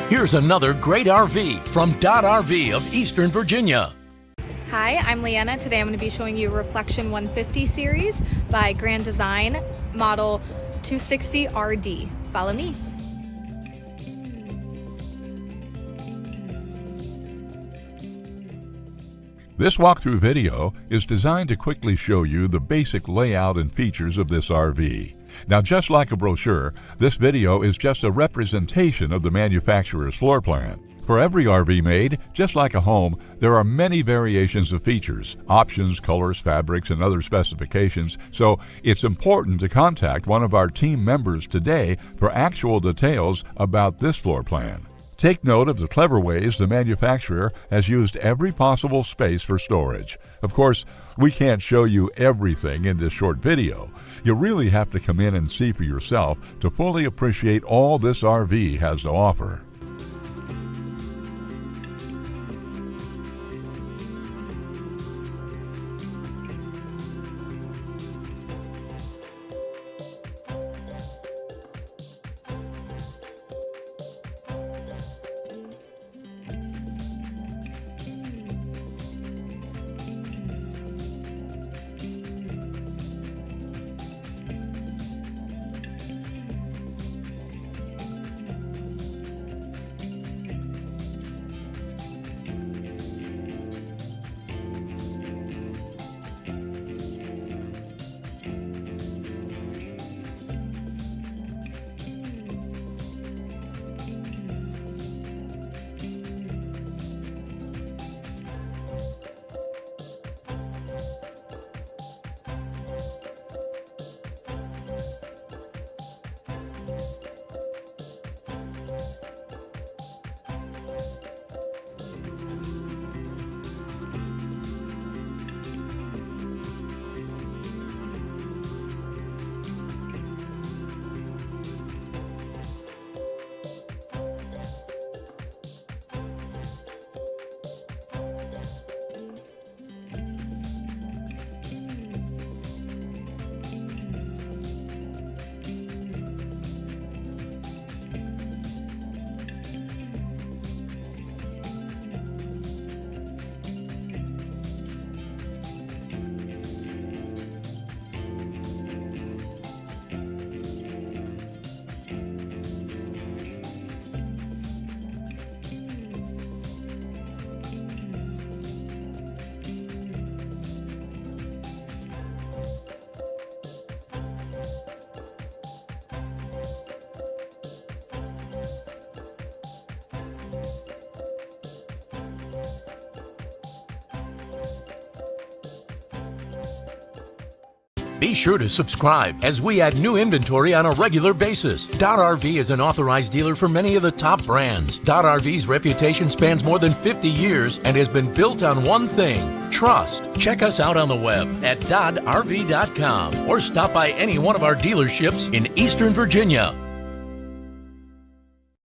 Here's another great RV from Dodd RV of Eastern Virginia. Hi, I'm Leanna. Today I'm going to be showing you Reflection 150 series by Grand Design, model 260RD. Follow me. This walkthrough video is designed to quickly show you the basic layout and features of this RV. Now, just like a brochure, this video is just a representation of the manufacturer's floor plan. For every RV made, just like a home, there are many variations of features, options, colors, fabrics, and other specifications, so it's important to contact one of our team members today for actual details about this floor plan. Take note of the clever ways the manufacturer has used every possible space for storage. Of course, we can't show you everything in this short video. You really have to come in and see for yourself to fully appreciate all this RV has to offer. Be sure to subscribe as we add new inventory on a regular basis. Dodd RV is an authorized dealer for many of the top brands. Dodd RV's reputation spans more than 50 years and has been built on one thing: trust. Check us out on the web at doddrv.com or stop by any one of our dealerships in Eastern Virginia.